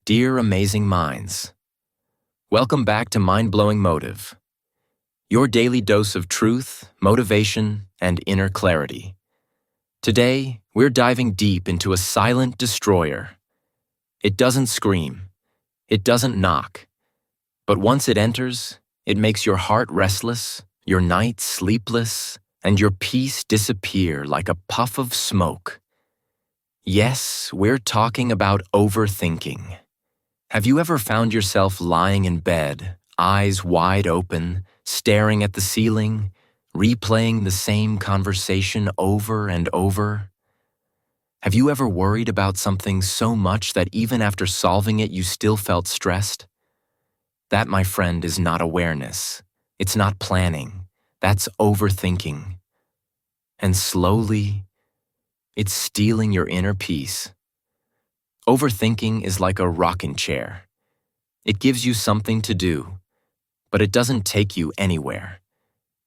Dear amazing minds, welcome back to Mind-Blowing Motive, your daily dose of truth, motivation, and inner clarity. Today, we're diving deep into a silent destroyer. It doesn't scream, it doesn't knock, but once it enters, it makes your heart restless, your nights sleepless, and your peace disappear like a puff of smoke. Yes, we're talking about overthinking. Have you ever found yourself lying in bed, eyes wide open, staring at the ceiling, replaying the same conversation over and over? Have you ever worried about something so much that even after solving it you still felt stressed? That, my friend, is not awareness. It's not planning. That's overthinking. And slowly, it's stealing your inner peace. Overthinking is like a rocking chair. It gives you something to do, but it doesn't take you anywhere.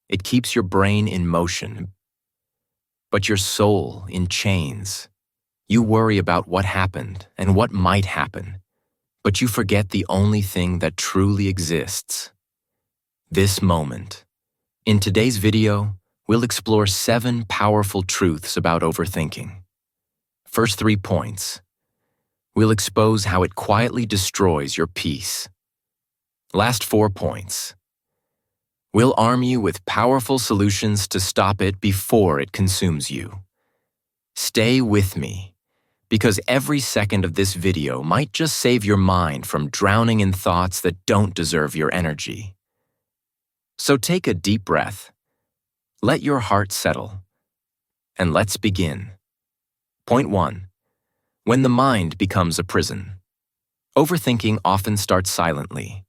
It keeps your brain in motion, but your soul in chains. You worry about what happened and what might happen, but you forget the only thing that truly exists: this moment. In today's video, we'll explore 7 powerful truths about overthinking. First 3 points. We'll expose how it quietly destroys your peace. Last 4 points. We'll arm you with powerful solutions to stop it before it consumes you. Stay with me, because every second of this video might just save your mind from drowning in thoughts that don't deserve your energy. So take a deep breath, let your heart settle, and let's begin. Point 1. When the mind becomes a prison. Overthinking often starts silently.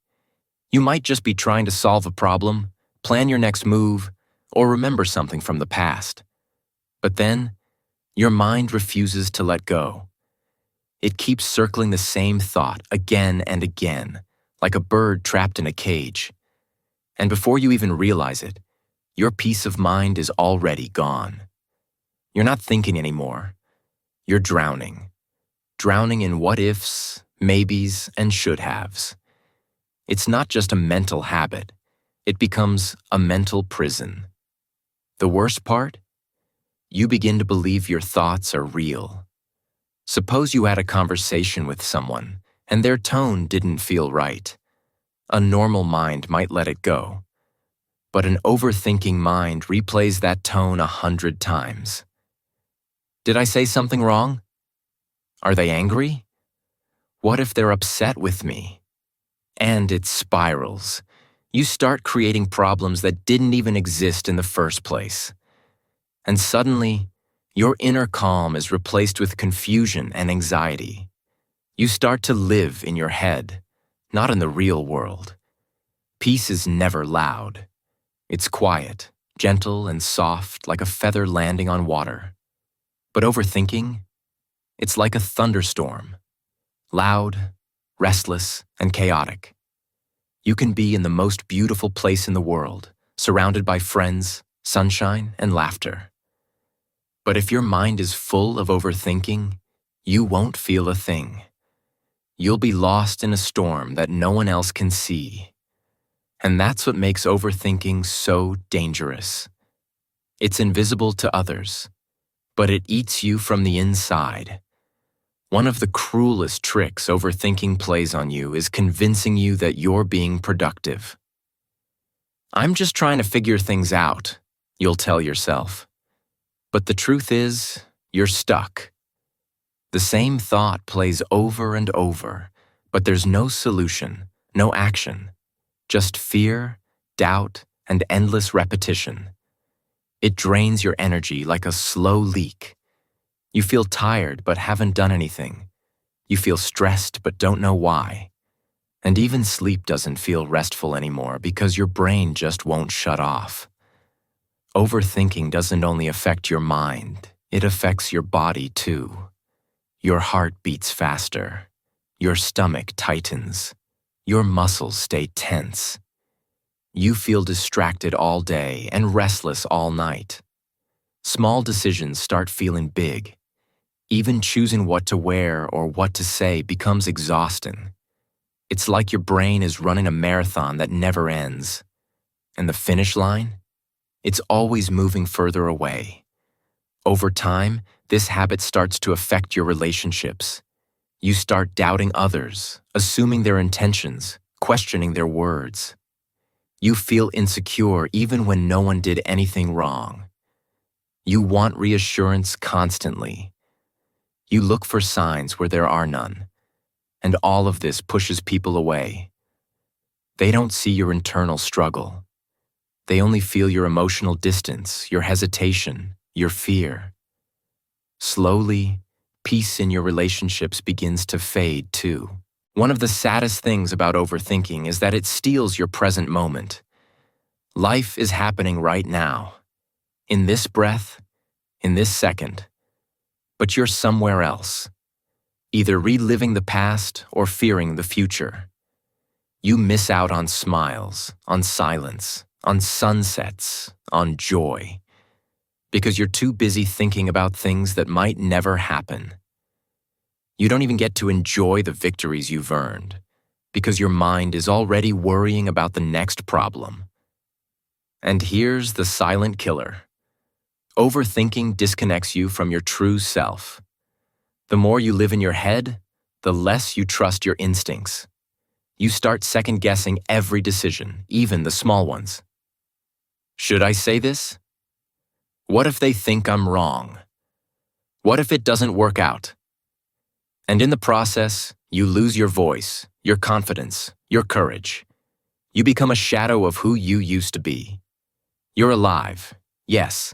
You might just be trying to solve a problem, plan your next move, or remember something from the past. But then, your mind refuses to let go. It keeps circling the same thought again and again, like a bird trapped in a cage. And before you even realize it, your peace of mind is already gone. You're not thinking anymore. You're drowning. Drowning in what-ifs, maybes, and should-haves. It's not just a mental habit. It becomes a mental prison. The worst part? You begin to believe your thoughts are real. Suppose you had a conversation with someone, and their tone didn't feel right. A normal mind might let it go. But an overthinking mind replays that tone 100 times. Did I say something wrong? Are they angry? What if they're upset with me? And it spirals. You start creating problems that didn't even exist in the first place. And suddenly, your inner calm is replaced with confusion and anxiety. You start to live in your head, not in the real world. Peace is never loud. It's quiet, gentle, and soft like a feather landing on water. But overthinking? It's like a thunderstorm, loud, restless, and chaotic. You can be in the most beautiful place in the world, surrounded by friends, sunshine, and laughter. But if your mind is full of overthinking, you won't feel a thing. You'll be lost in a storm that no one else can see. And that's what makes overthinking so dangerous. It's invisible to others, but it eats you from the inside. One of the cruelest tricks overthinking plays on you is convincing you that you're being productive. I'm just trying to figure things out, you'll tell yourself. But the truth is, you're stuck. The same thought plays over and over, but there's no solution, no action. Just fear, doubt, and endless repetition. It drains your energy like a slow leak. You feel tired but haven't done anything. You feel stressed but don't know why. And even sleep doesn't feel restful anymore because your brain just won't shut off. Overthinking doesn't only affect your mind, it affects your body too. Your heart beats faster. Your stomach tightens. Your muscles stay tense. You feel distracted all day and restless all night. Small decisions start feeling big. Even choosing what to wear or what to say becomes exhausting. It's like your brain is running a marathon that never ends. And the finish line? It's always moving further away. Over time, this habit starts to affect your relationships. You start doubting others, assuming their intentions, questioning their words. You feel insecure even when no one did anything wrong. You want reassurance constantly. You look for signs where there are none. And all of this pushes people away. They don't see your internal struggle. They only feel your emotional distance, your hesitation, your fear. Slowly, peace in your relationships begins to fade too. One of the saddest things about overthinking is that it steals your present moment. Life is happening right now, in this breath, in this second. But you're somewhere else, either reliving the past or fearing the future. You miss out on smiles, on silence, on sunsets, on joy, because you're too busy thinking about things that might never happen. You don't even get to enjoy the victories you've earned, because your mind is already worrying about the next problem. And here's the silent killer. Overthinking disconnects you from your true self. The more you live in your head, the less you trust your instincts. You start second-guessing every decision, even the small ones. Should I say this? What if they think I'm wrong? What if it doesn't work out? And in the process, you lose your voice, your confidence, your courage. You become a shadow of who you used to be. You're alive, yes,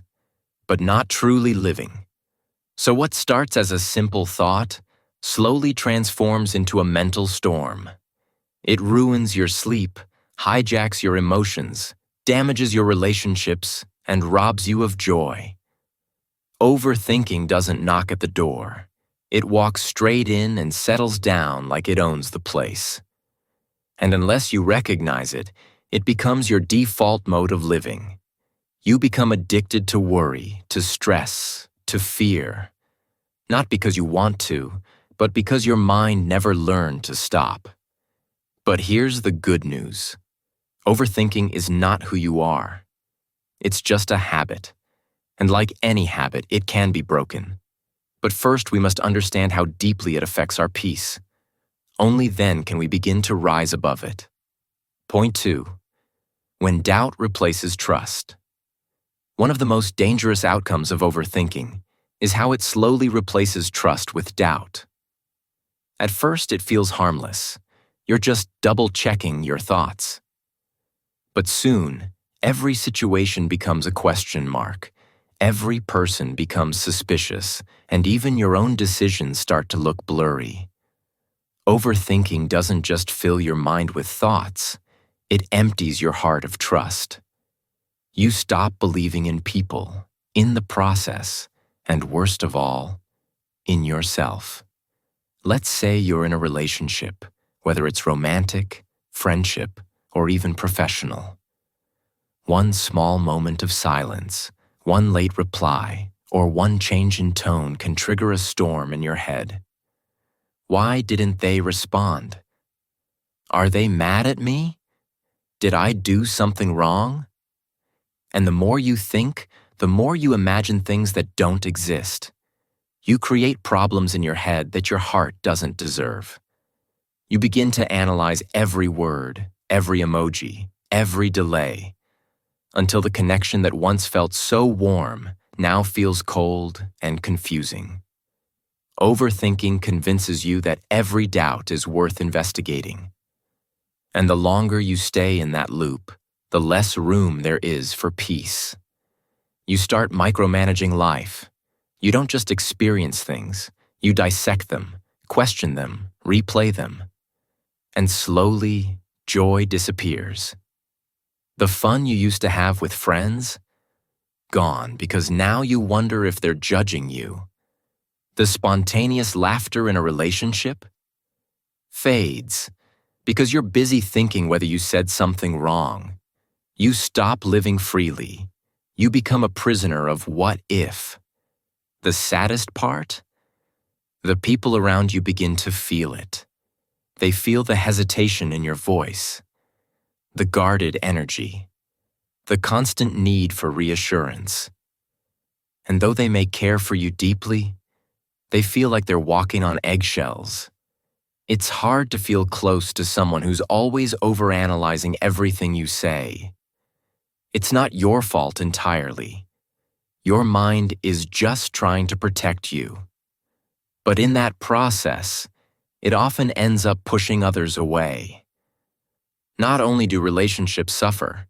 but not truly living. So what starts as a simple thought slowly transforms into a mental storm. It ruins your sleep, hijacks your emotions, damages your relationships, and robs you of joy. Overthinking doesn't knock at the door. It walks straight in and settles down like it owns the place. And unless you recognize it, it becomes your default mode of living. You become addicted to worry, to stress, to fear. Not because you want to, but because your mind never learned to stop. But here's the good news. Overthinking is not who you are. It's just a habit. And like any habit, it can be broken. But first, we must understand how deeply it affects our peace. Only then can we begin to rise above it. Point 2. When doubt replaces trust. One of the most dangerous outcomes of overthinking is how it slowly replaces trust with doubt. At first, it feels harmless. You're just double-checking your thoughts. But soon, every situation becomes a question mark. Every person becomes suspicious, and even your own decisions start to look blurry. Overthinking doesn't just fill your mind with thoughts, it empties your heart of trust. You stop believing in people, in the process, and worst of all, in yourself. Let's say you're in a relationship, whether it's romantic, friendship, or even professional. One small moment of silence, one late reply, or one change in tone can trigger a storm in your head. Why didn't they respond? Are they mad at me? Did I do something wrong? And the more you think, the more you imagine things that don't exist. You create problems in your head that your heart doesn't deserve. You begin to analyze every word, every emoji, every delay, until the connection that once felt so warm now feels cold and confusing. Overthinking convinces you that every doubt is worth investigating. And the longer you stay in that loop, the less room there is for peace. You start micromanaging life. You don't just experience things, you dissect them, question them, replay them. And slowly, joy disappears. The fun you used to have with friends? Gone, because now you wonder if they're judging you. The spontaneous laughter in a relationship? Fades, because you're busy thinking whether you said something wrong. You stop living freely. You become a prisoner of what if. The saddest part? The people around you begin to feel it. They feel the hesitation in your voice, the guarded energy, the constant need for reassurance. And though they may care for you deeply, they feel like they're walking on eggshells. It's hard to feel close to someone who's always overanalyzing everything you say. It's not your fault entirely. Your mind is just trying to protect you. But in that process, it often ends up pushing others away. Not only do relationships suffer,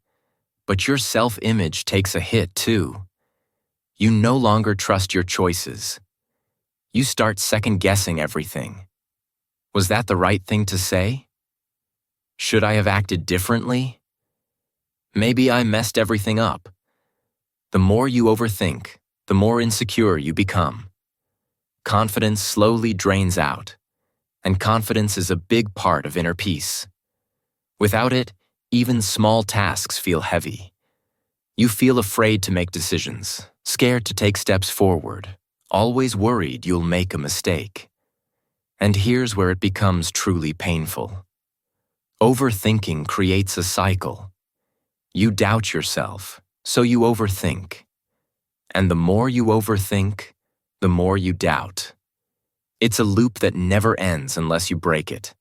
but your self-image takes a hit too. You no longer trust your choices. You start second-guessing everything. Was that the right thing to say? Should I have acted differently? Maybe I messed everything up. The more you overthink, the more insecure you become. Confidence slowly drains out, and confidence is a big part of inner peace. Without it, even small tasks feel heavy. You feel afraid to make decisions, scared to take steps forward, always worried you'll make a mistake. And here's where it becomes truly painful. Overthinking creates a cycle. You doubt yourself, so you overthink. And the more you overthink, the more you doubt. It's a loop that never ends unless you break it.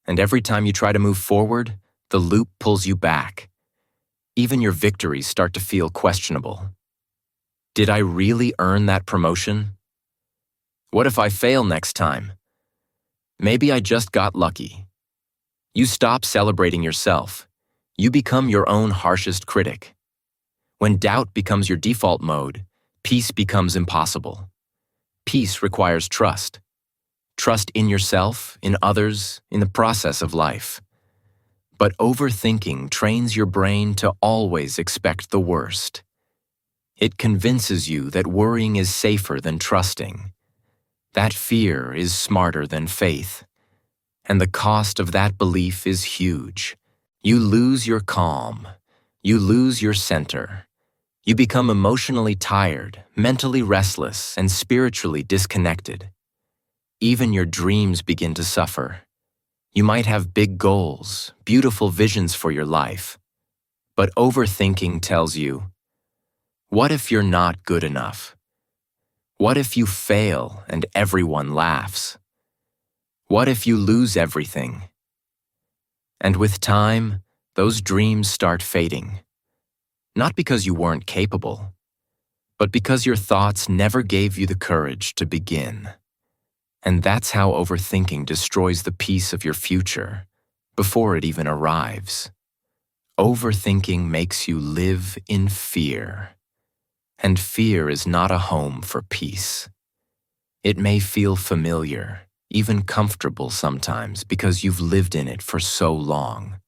And every time you try to move forward, the loop pulls you back. Even your victories start to feel questionable. Did I really earn that promotion? What if I fail next time? Maybe I just got lucky. You stop celebrating yourself. You become your own harshest critic. When doubt becomes your default mode, peace becomes impossible. Peace requires trust. Trust in yourself, in others, in the process of life. But overthinking trains your brain to always expect the worst. It convinces you that worrying is safer than trusting. That fear is smarter than faith. And the cost of that belief is huge. You lose your calm. You lose your center. You become emotionally tired, mentally restless, and spiritually disconnected. Even your dreams begin to suffer. You might have big goals, beautiful visions for your life. But overthinking tells you, what if you're not good enough? What if you fail and everyone laughs? What if you lose everything? And with time, those dreams start fading. Not because you weren't capable, but because your thoughts never gave you the courage to begin. And that's how overthinking destroys the peace of your future before it even arrives. Overthinking makes you live in fear. And fear is not a home for peace. It may feel familiar, even comfortable sometimes because you've lived in it for so long.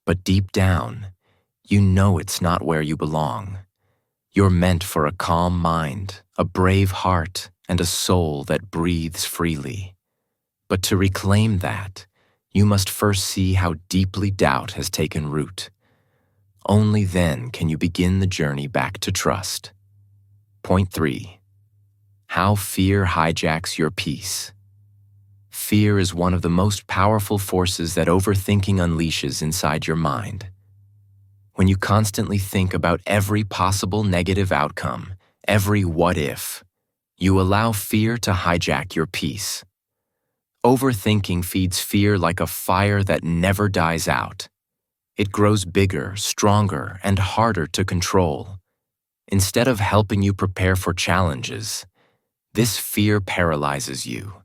But deep down, you know it's not where you belong. You're meant for a calm mind, a brave heart, and a soul that breathes freely. But to reclaim that, you must first see how deeply doubt has taken root. Only then can you begin the journey back to trust. Point 3. How fear hijacks your peace. Fear is one of the most powerful forces that overthinking unleashes inside your mind. When you constantly think about every possible negative outcome, every what if, you allow fear to hijack your peace. Overthinking feeds fear like a fire that never dies out. It grows bigger, stronger, and harder to control. Instead of helping you prepare for challenges, this fear paralyzes you.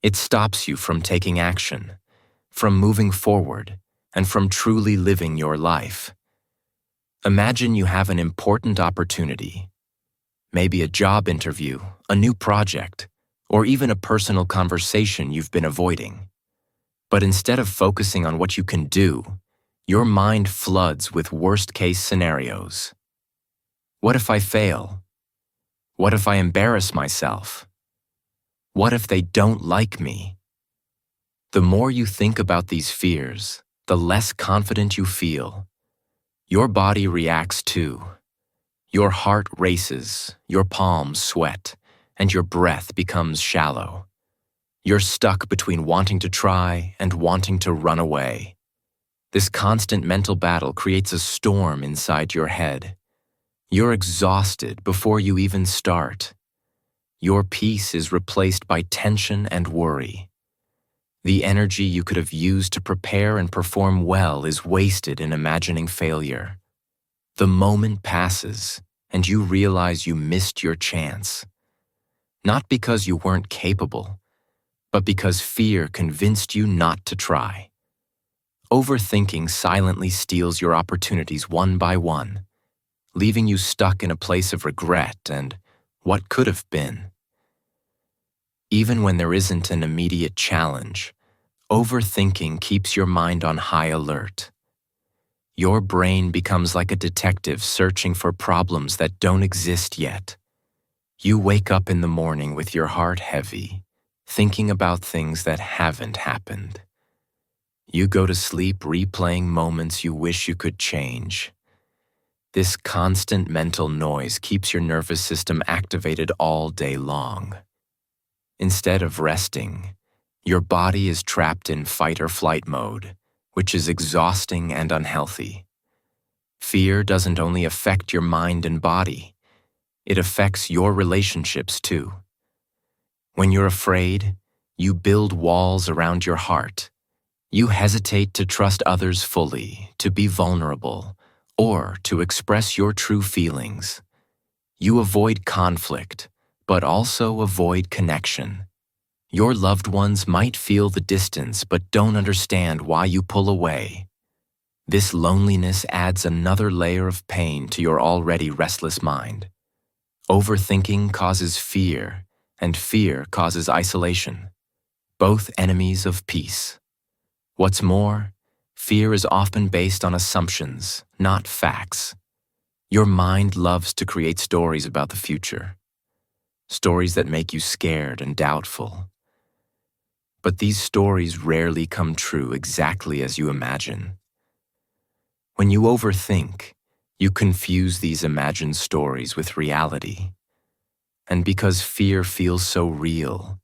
It stops you from taking action, from moving forward, and from truly living your life. Imagine you have an important opportunity, maybe a job interview, a new project, or even a personal conversation you've been avoiding. But instead of focusing on what you can do, your mind floods with worst-case scenarios. What if I fail? What if I embarrass myself? What if they don't like me? The more you think about these fears, the less confident you feel. Your body reacts too. Your heart races, your palms sweat, and your breath becomes shallow. You're stuck between wanting to try and wanting to run away. This constant mental battle creates a storm inside your head. You're exhausted before you even start. Your peace is replaced by tension and worry. The energy you could have used to prepare and perform well is wasted in imagining failure. The moment passes, and you realize you missed your chance. Not because you weren't capable, but because fear convinced you not to try. Overthinking silently steals your opportunities one by one, leaving you stuck in a place of regret and what could have been. Even when there isn't an immediate challenge, overthinking keeps your mind on high alert. Your brain becomes like a detective searching for problems that don't exist yet. You wake up in the morning with your heart heavy, thinking about things that haven't happened. You go to sleep replaying moments you wish you could change. This constant mental noise keeps your nervous system activated all day long. Instead of resting, your body is trapped in fight or flight mode, which is exhausting and unhealthy. Fear doesn't only affect your mind and body, it affects your relationships too. When you're afraid, you build walls around your heart. You hesitate to trust others fully, to be vulnerable, or to express your true feelings. You avoid conflict, but also avoid connection. Your loved ones might feel the distance but don't understand why you pull away. This loneliness adds another layer of pain to your already restless mind. Overthinking causes fear, and fear causes isolation, both enemies of peace. What's more, fear is often based on assumptions, not facts. Your mind loves to create stories about the future, stories that make you scared and doubtful. But these stories rarely come true exactly as you imagine. When you overthink, you confuse these imagined stories with reality. And because fear feels so real,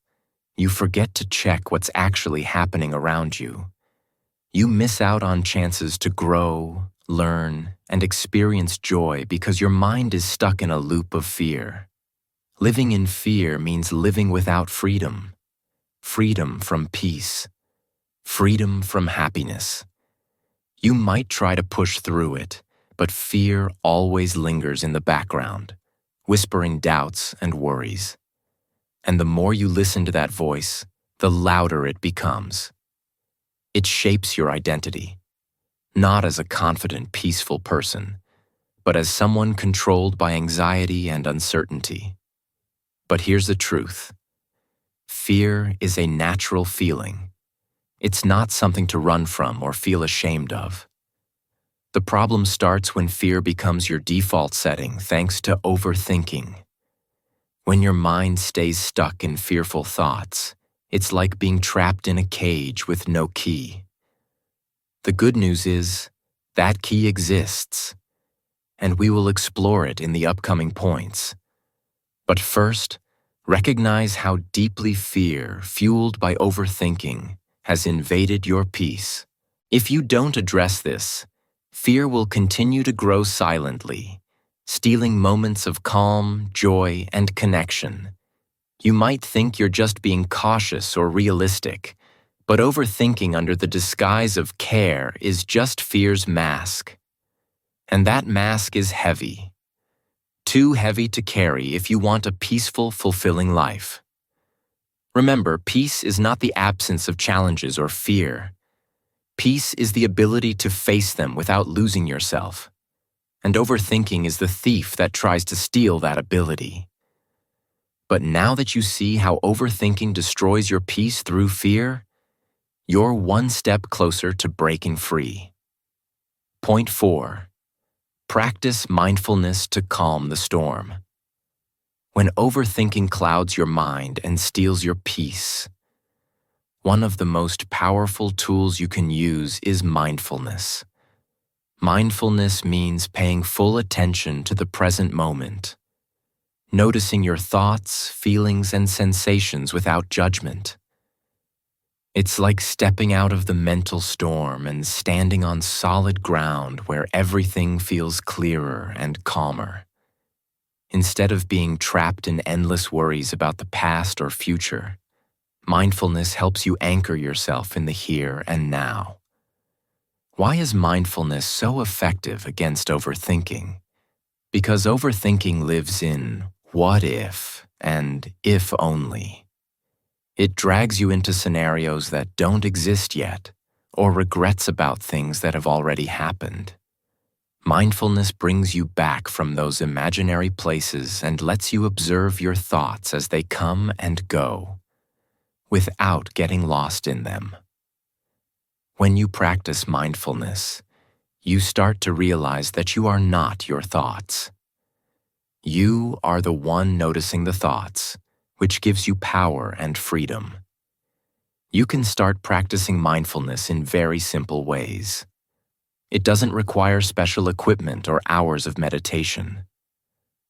you forget to check what's actually happening around you. You miss out on chances to grow, learn, and experience joy because your mind is stuck in a loop of fear. Living in fear means living without freedom. Freedom from peace. Freedom from happiness. You might try to push through it, but fear always lingers in the background, whispering doubts and worries. And the more you listen to that voice, the louder it becomes. It shapes your identity, not as a confident, peaceful person, but as someone controlled by anxiety and uncertainty. But here's the truth. Fear is a natural feeling. It's not something to run from or feel ashamed of. The problem starts when fear becomes your default setting thanks to overthinking. When your mind stays stuck in fearful thoughts, it's like being trapped in a cage with no key. The good news is, that key exists, and we will explore it in the upcoming points. But first, recognize how deeply fear, fueled by overthinking, has invaded your peace. If you don't address this, fear will continue to grow silently, stealing moments of calm, joy, and connection. You might think you're just being cautious or realistic, but overthinking under the disguise of care is just fear's mask. And that mask is heavy. Too heavy to carry if you want a peaceful, fulfilling life. Remember, peace is not the absence of challenges or fear. Peace is the ability to face them without losing yourself. And overthinking is the thief that tries to steal that ability. But now that you see how overthinking destroys your peace through fear, you're one step closer to breaking free. Point 4. Practice mindfulness to calm the storm. When overthinking clouds your mind and steals your peace, one of the most powerful tools you can use is mindfulness. Mindfulness means paying full attention to the present moment. noticing your thoughts, feelings, and sensations without judgment. It's like stepping out of the mental storm and standing on solid ground where everything feels clearer and calmer. Instead of being trapped in endless worries about the past or future, mindfulness helps you anchor yourself in the here and now. Why is mindfulness so effective against overthinking? Because overthinking lives in what if and if only. It drags you into scenarios that don't exist yet, or regrets about things that have already happened. Mindfulness brings you back from those imaginary places and lets you observe your thoughts as they come and go, without getting lost in them. When you practice mindfulness, you start to realize that you are not your thoughts. You are the one noticing the thoughts, which gives you power and freedom. You can start practicing mindfulness in very simple ways. It doesn't require special equipment or hours of meditation.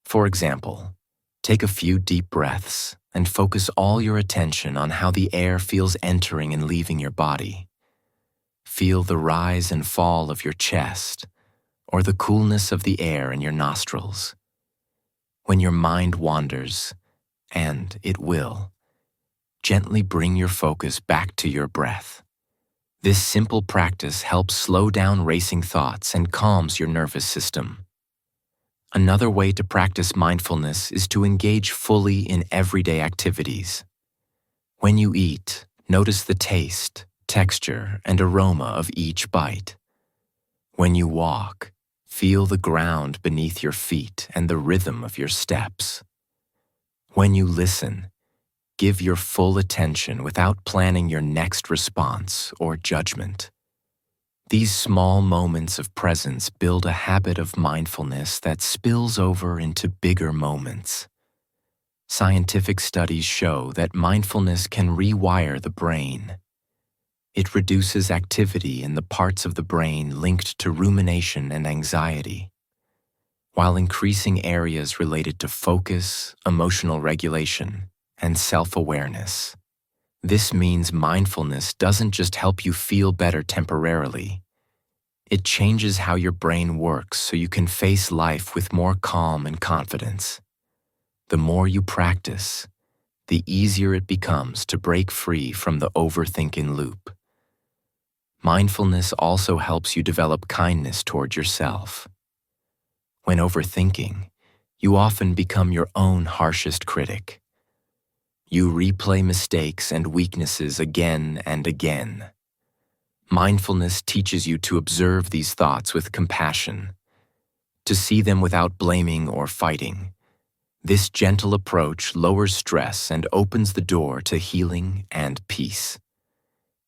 For example, take a few deep breaths and focus all your attention on how the air feels entering and leaving your body. Feel the rise and fall of your chest, or the coolness of the air in your nostrils. When your mind wanders, and it will, gently bring your focus back to your breath. This simple practice helps slow down racing thoughts and calms your nervous system. Another way to practice mindfulness is to engage fully in everyday activities. When you eat, notice the taste, texture, and aroma of each bite. When you walk, feel the ground beneath your feet and the rhythm of your steps. When you listen, give your full attention without planning your next response or judgment. These small moments of presence build a habit of mindfulness that spills over into bigger moments. Scientific studies show that mindfulness can rewire the brain. It reduces activity in the parts of the brain linked to rumination and anxiety, while increasing areas related to focus, emotional regulation, and self-awareness. This means mindfulness doesn't just help you feel better temporarily. It changes how your brain works so you can face life with more calm and confidence. The more you practice, the easier it becomes to break free from the overthinking loop. Mindfulness also helps you develop kindness toward yourself. When overthinking, you often become your own harshest critic. You replay mistakes and weaknesses again and again. Mindfulness teaches you to observe these thoughts with compassion, to see them without blaming or fighting. This gentle approach lowers stress and opens the door to healing and peace.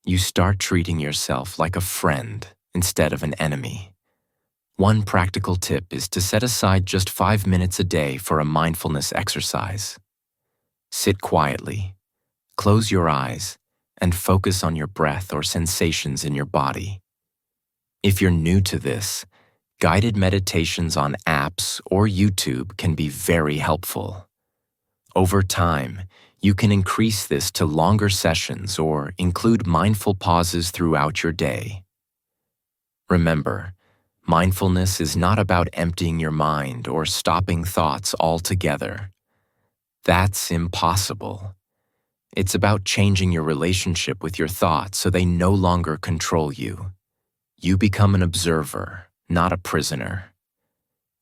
You start treating yourself like a friend instead of an enemy. One practical tip is to set aside just 5 minutes a day for a mindfulness exercise. Sit quietly, close your eyes, and focus on your breath or sensations in your body. If you're new to this, guided meditations on apps or YouTube can be very helpful. Over time, you can increase this to longer sessions or include mindful pauses throughout your day. Remember, mindfulness is not about emptying your mind or stopping thoughts altogether. That's impossible. It's about changing your relationship with your thoughts so they no longer control you. You become an observer, not a prisoner.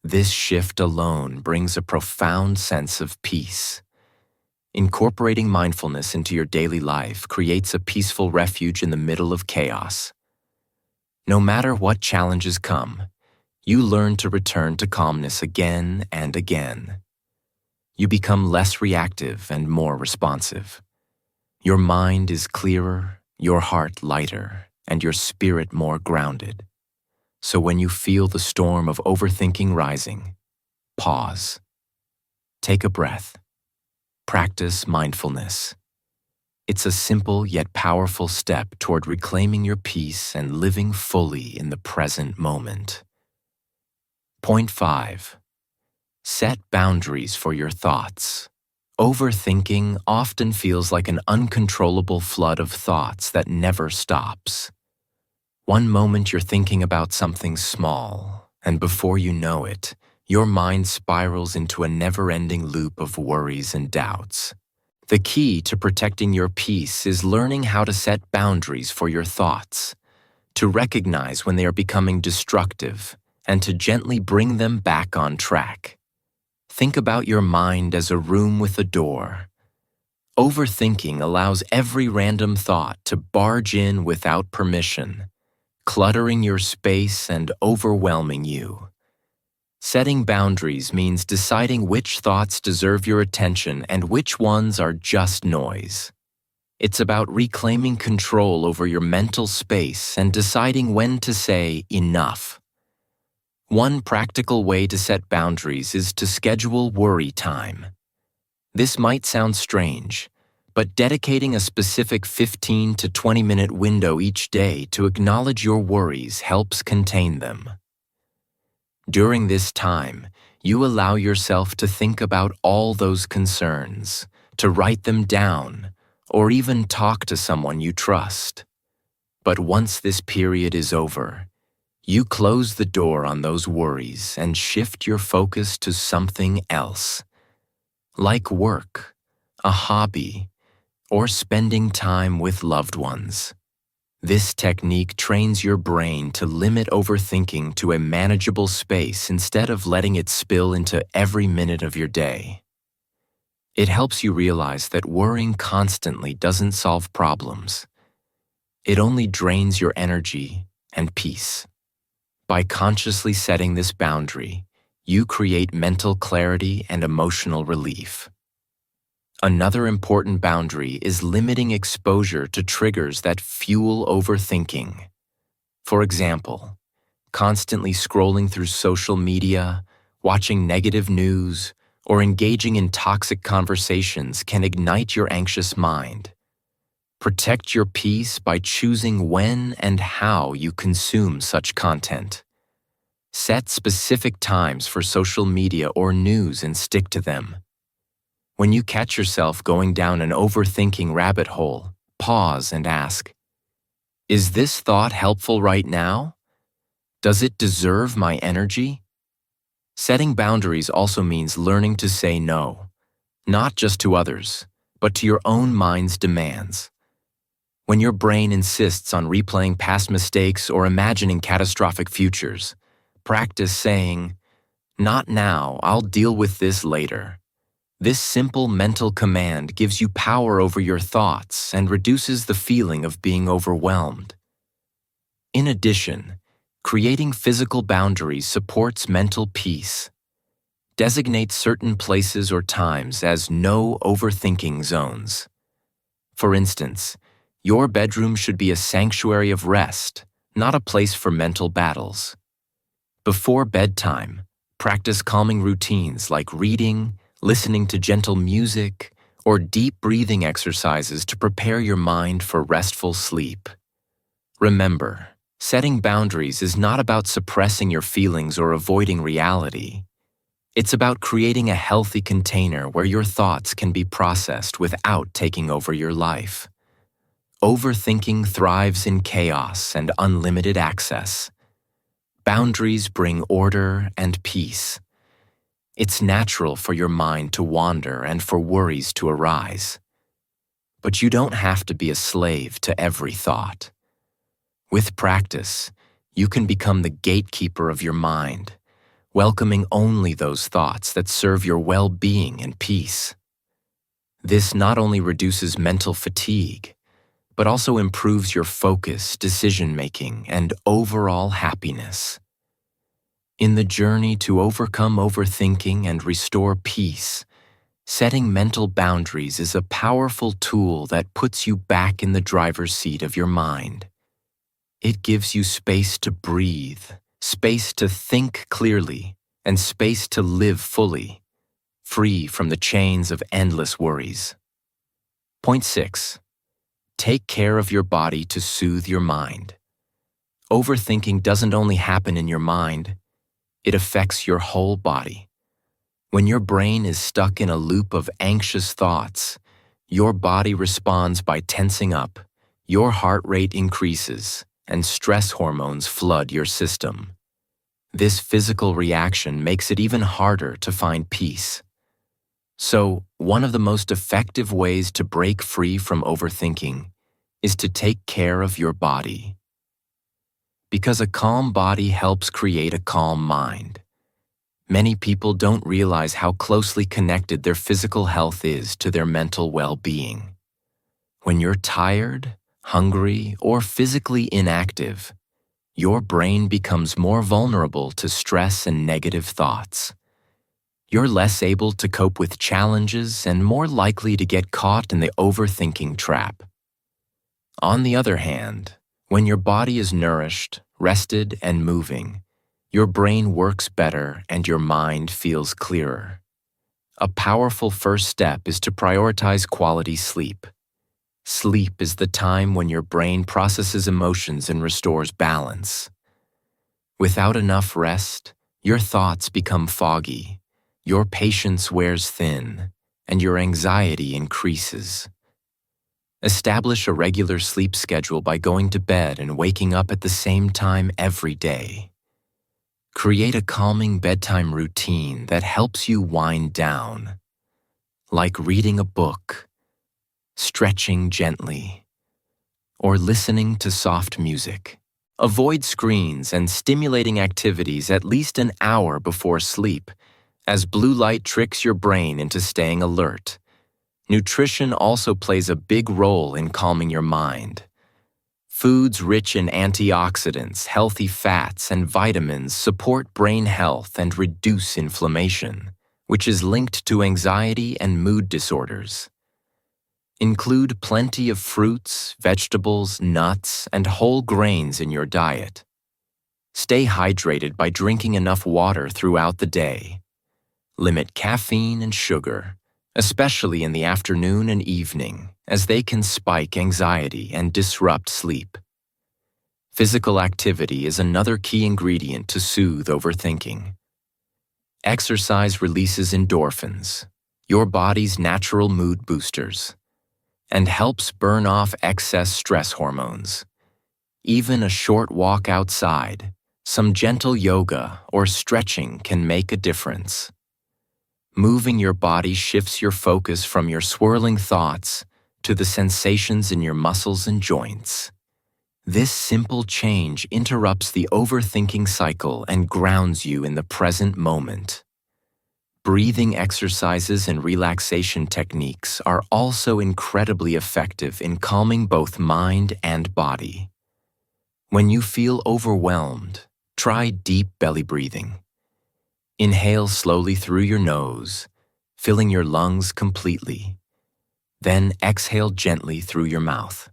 This shift alone brings a profound sense of peace. Incorporating mindfulness into your daily life creates a peaceful refuge in the middle of chaos. No matter what challenges come, you learn to return to calmness again and again. You become less reactive and more responsive. Your mind is clearer, your heart lighter, and your spirit more grounded. So when you feel the storm of overthinking rising, pause. Take a breath. Practice mindfulness. It's a simple yet powerful step toward reclaiming your peace and living fully in the present moment. Point 5. Set boundaries for your thoughts. Overthinking often feels like an uncontrollable flood of thoughts that never stops. One moment you're thinking about something small, and before you know it, your mind spirals into a never-ending loop of worries and doubts. The key to protecting your peace is learning how to set boundaries for your thoughts, to recognize when they are becoming destructive, and to gently bring them back on track. Think about your mind as a room with a door. Overthinking allows every random thought to barge in without permission, cluttering your space and overwhelming you. Setting boundaries means deciding which thoughts deserve your attention and which ones are just noise. It's about reclaiming control over your mental space and deciding when to say enough. One practical way to set boundaries is to schedule worry time. This might sound strange, but dedicating a specific 15 to 20-minute window each day to acknowledge your worries helps contain them. During this time, you allow yourself to think about all those concerns, to write them down, or even talk to someone you trust. But once this period is over, you close the door on those worries and shift your focus to something else, like work, a hobby, or spending time with loved ones. This technique trains your brain to limit overthinking to a manageable space instead of letting it spill into every minute of your day. It helps you realize that worrying constantly doesn't solve problems. It only drains your energy and peace. By consciously setting this boundary, you create mental clarity and emotional relief. Another important boundary is limiting exposure to triggers that fuel overthinking. For example, constantly scrolling through social media, watching negative news, or engaging in toxic conversations can ignite your anxious mind. Protect your peace by choosing when and how you consume such content. Set specific times for social media or news and stick to them. When you catch yourself going down an overthinking rabbit hole, pause and ask, "Is this thought helpful right now? Does it deserve my energy?" Setting boundaries also means learning to say no, not just to others, but to your own mind's demands. When your brain insists on replaying past mistakes or imagining catastrophic futures, practice saying, "Not now, I'll deal with this later." This simple mental command gives you power over your thoughts and reduces the feeling of being overwhelmed. In addition, creating physical boundaries supports mental peace. Designate certain places or times as no overthinking zones. For instance, your bedroom should be a sanctuary of rest, not a place for mental battles. Before bedtime, practice calming routines like reading, listening to gentle music, or deep breathing exercises to prepare your mind for restful sleep. Remember, setting boundaries is not about suppressing your feelings or avoiding reality. It's about creating a healthy container where your thoughts can be processed without taking over your life. Overthinking thrives in chaos and unlimited access. Boundaries bring order and peace. It's natural for your mind to wander and for worries to arise. But you don't have to be a slave to every thought. With practice, you can become the gatekeeper of your mind, welcoming only those thoughts that serve your well-being and peace. This not only reduces mental fatigue, but also improves your focus, decision-making, and overall happiness. In the journey to overcome overthinking and restore peace, setting mental boundaries is a powerful tool that puts you back in the driver's seat of your mind. It gives you space to breathe, space to think clearly, and space to live fully, free from the chains of endless worries. Point 6. Take care of your body to soothe your mind. Overthinking doesn't only happen in your mind, it affects your whole body. When your brain is stuck in a loop of anxious thoughts, your body responds by tensing up, your heart rate increases, and stress hormones flood your system. This physical reaction makes it even harder to find peace. So, one of the most effective ways to break free from overthinking is to take care of your body. Because a calm body helps create a calm mind. Many people don't realize how closely connected their physical health is to their mental well-being. When you're tired, hungry, or physically inactive, your brain becomes more vulnerable to stress and negative thoughts. You're less able to cope with challenges and more likely to get caught in the overthinking trap. On the other hand, when your body is nourished, rested, and moving, your brain works better and your mind feels clearer. A powerful first step is to prioritize quality sleep. Sleep is the time when your brain processes emotions and restores balance. Without enough rest, your thoughts become foggy, your patience wears thin, and your anxiety increases. Establish a regular sleep schedule by going to bed and waking up at the same time every day. Create a calming bedtime routine that helps you wind down, like reading a book, stretching gently, or listening to soft music. Avoid screens and stimulating activities at least an hour before sleep, as blue light tricks your brain into staying alert. Nutrition also plays a big role in calming your mind. Foods rich in antioxidants, healthy fats, and vitamins support brain health and reduce inflammation, which is linked to anxiety and mood disorders. Include plenty of fruits, vegetables, nuts, and whole grains in your diet. Stay hydrated by drinking enough water throughout the day. Limit caffeine and sugar, especially in the afternoon and evening, as they can spike anxiety and disrupt sleep. Physical activity is another key ingredient to soothe overthinking. Exercise releases endorphins, your body's natural mood boosters, and helps burn off excess stress hormones. Even a short walk outside, some gentle yoga or stretching can make a difference. Moving your body shifts your focus from your swirling thoughts to the sensations in your muscles and joints. This simple change interrupts the overthinking cycle and grounds you in the present moment. Breathing exercises and relaxation techniques are also incredibly effective in calming both mind and body. When you feel overwhelmed, try deep belly breathing. Inhale slowly through your nose, filling your lungs completely. Then exhale gently through your mouth.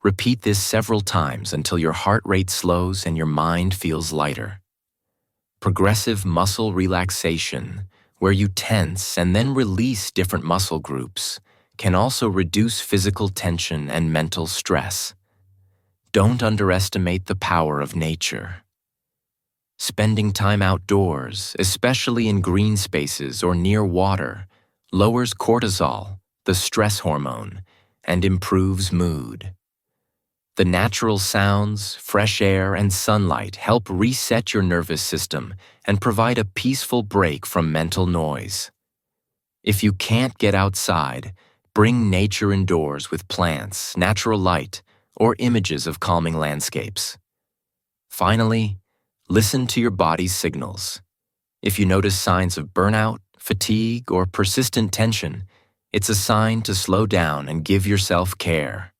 Repeat this several times until your heart rate slows and your mind feels lighter. Progressive muscle relaxation, where you tense and then release different muscle groups, can also reduce physical tension and mental stress. Don't underestimate the power of nature. Spending time outdoors, especially in green spaces or near water, lowers cortisol, the stress hormone, and improves mood. The natural sounds, fresh air, and sunlight help reset your nervous system and provide a peaceful break from mental noise. If you can't get outside, bring nature indoors with plants, natural light, or images of calming landscapes. Finally, listen to your body's signals. If you notice signs of burnout, fatigue, or persistent tension, it's a sign to slow down and give yourself care.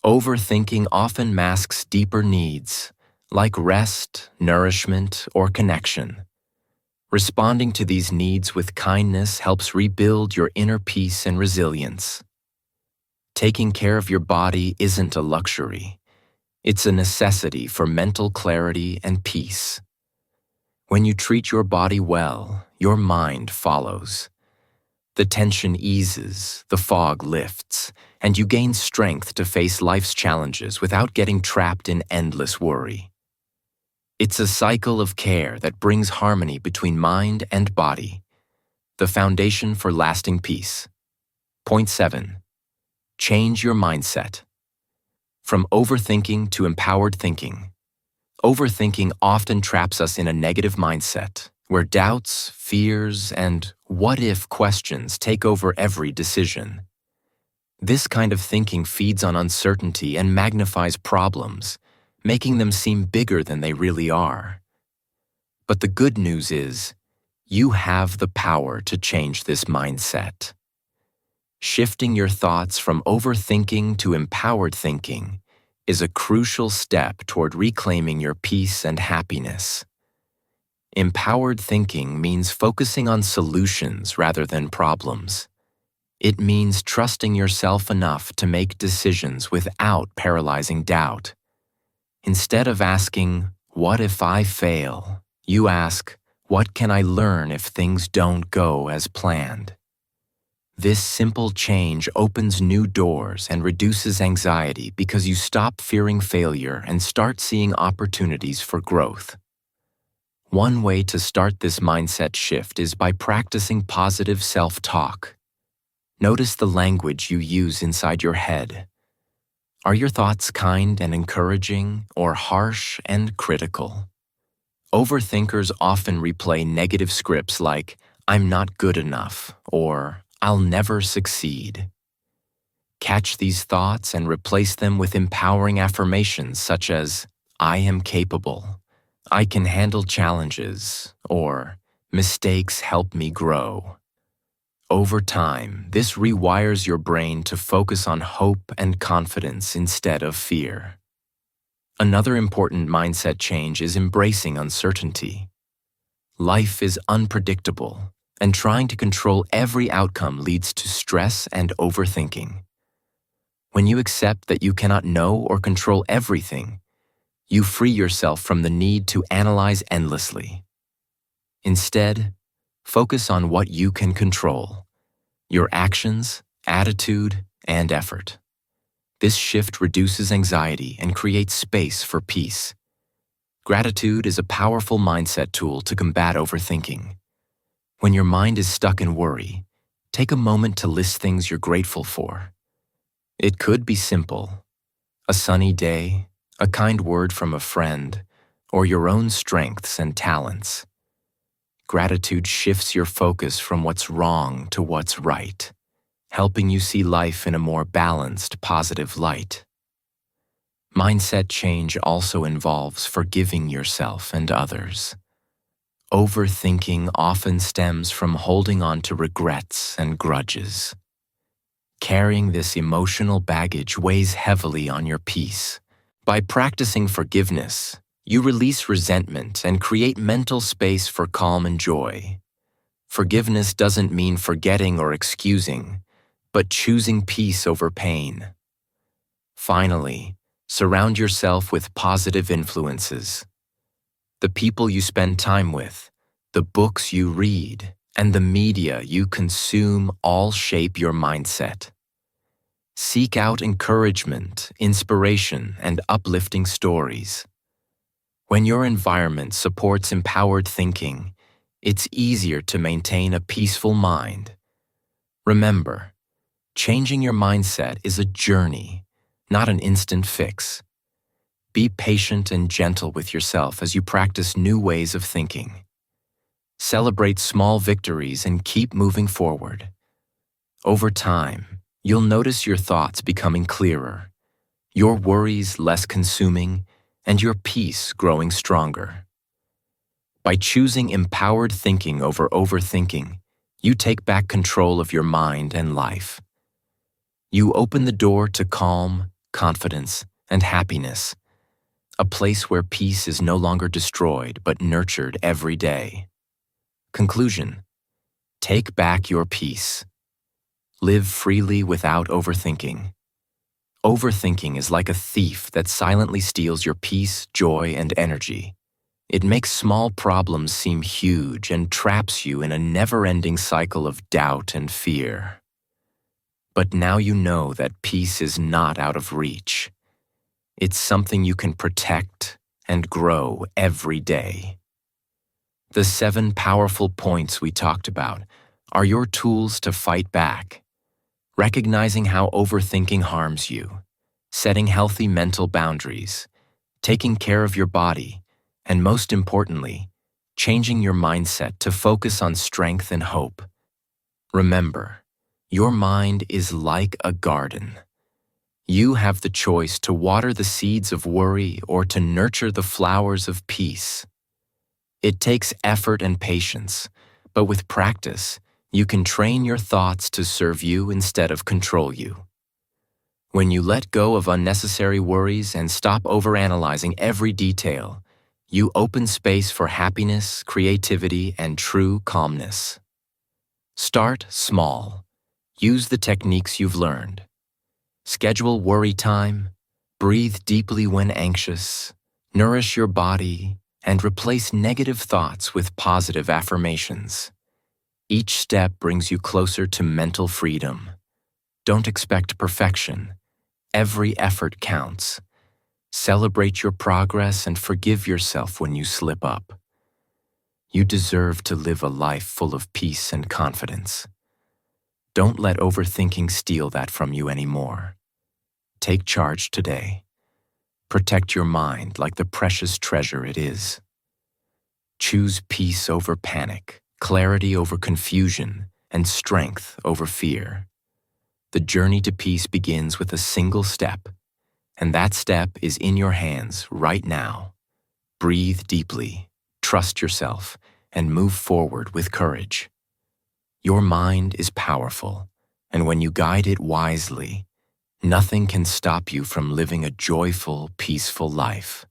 Overthinking often masks deeper needs, like rest, nourishment, or connection. Responding to these needs with kindness helps rebuild your inner peace and resilience. Taking care of your body isn't a luxury. It's a necessity for mental clarity and peace. When you treat your body well, your mind follows. The tension eases, the fog lifts, and you gain strength to face life's challenges without getting trapped in endless worry. It's a cycle of care that brings harmony between mind and body. the foundation for lasting peace. Point 7. Change your mindset. From overthinking to empowered thinking. Overthinking often traps us in a negative mindset, where doubts, fears, and what-if questions take over every decision. This kind of thinking feeds on uncertainty and magnifies problems, making them seem bigger than they really are. But the good news is, you have the power to change this mindset. Shifting your thoughts from overthinking to empowered thinking is a crucial step toward reclaiming your peace and happiness. Empowered thinking means focusing on solutions rather than problems. It means trusting yourself enough to make decisions without paralyzing doubt. Instead of asking, "What if I fail?" you ask, "What can I learn if things don't go as planned?" This simple change opens new doors and reduces anxiety because you stop fearing failure and start seeing opportunities for growth. One way to start this mindset shift is by practicing positive self-talk. Notice the language you use inside your head. Are your thoughts kind and encouraging or harsh and critical? Overthinkers often replay negative scripts like, "I'm not good enough," or "I'll never succeed." Catch these thoughts and replace them with empowering affirmations such as, "I am capable," "I can handle challenges," or "Mistakes help me grow." Over time, this rewires your brain to focus on hope and confidence instead of fear. Another important mindset change is embracing uncertainty. Life is unpredictable, and trying to control every outcome leads to stress and overthinking. When you accept that you cannot know or control everything, you free yourself from the need to analyze endlessly. Instead, focus on what you can control: your actions, attitude, and effort. This shift reduces anxiety and creates space for peace. Gratitude is a powerful mindset tool to combat overthinking. When your mind is stuck in worry, take a moment to list things you're grateful for. It could be simple: a sunny day, a kind word from a friend, or your own strengths and talents. Gratitude shifts your focus from what's wrong to what's right, helping you see life in a more balanced, positive light. Mindset change also involves forgiving yourself and others. Overthinking often stems from holding on to regrets and grudges. Carrying this emotional baggage weighs heavily on your peace. By practicing forgiveness, you release resentment and create mental space for calm and joy. Forgiveness doesn't mean forgetting or excusing, but choosing peace over pain. Finally, surround yourself with positive influences. The people you spend time with, the books you read, and the media you consume all shape your mindset. Seek out encouragement, inspiration, and uplifting stories. When your environment supports empowered thinking, it's easier to maintain a peaceful mind. Remember, changing your mindset is a journey, not an instant fix. Be patient and gentle with yourself as you practice new ways of thinking. Celebrate small victories and keep moving forward. Over time, you'll notice your thoughts becoming clearer, your worries less consuming, and your peace growing stronger. By choosing empowered thinking over overthinking, you take back control of your mind and life. You open the door to calm, confidence, and happiness, a place where peace is no longer destroyed but nurtured every day. Conclusion: take back your peace. Live freely without overthinking. Overthinking is like a thief that silently steals your peace, joy, and energy. It makes small problems seem huge and traps you in a never-ending cycle of doubt and fear. But now you know that peace is not out of reach. It's something you can protect and grow every day. The 7 powerful points we talked about are your tools to fight back. Recognizing how overthinking harms you, setting healthy mental boundaries, taking care of your body, and most importantly, changing your mindset to focus on strength and hope. Remember, your mind is like a garden. You have the choice to water the seeds of worry or to nurture the flowers of peace. It takes effort and patience, but with practice, you can train your thoughts to serve you instead of control you. When you let go of unnecessary worries and stop overanalyzing every detail, you open space for happiness, creativity, and true calmness. Start small. Use the techniques you've learned. Schedule worry time, breathe deeply when anxious, nourish your body, and replace negative thoughts with positive affirmations. Each step brings you closer to mental freedom. Don't expect perfection. Every effort counts. Celebrate your progress and forgive yourself when you slip up. You deserve to live a life full of peace and confidence. Don't let overthinking steal that from you anymore. Take charge today. Protect your mind like the precious treasure it is. Choose peace over panic, clarity over confusion, and strength over fear. The journey to peace begins with a single step, and that step is in your hands right now. Breathe deeply, trust yourself, and move forward with courage. Your mind is powerful, and when you guide it wisely, nothing can stop you from living a joyful, peaceful life.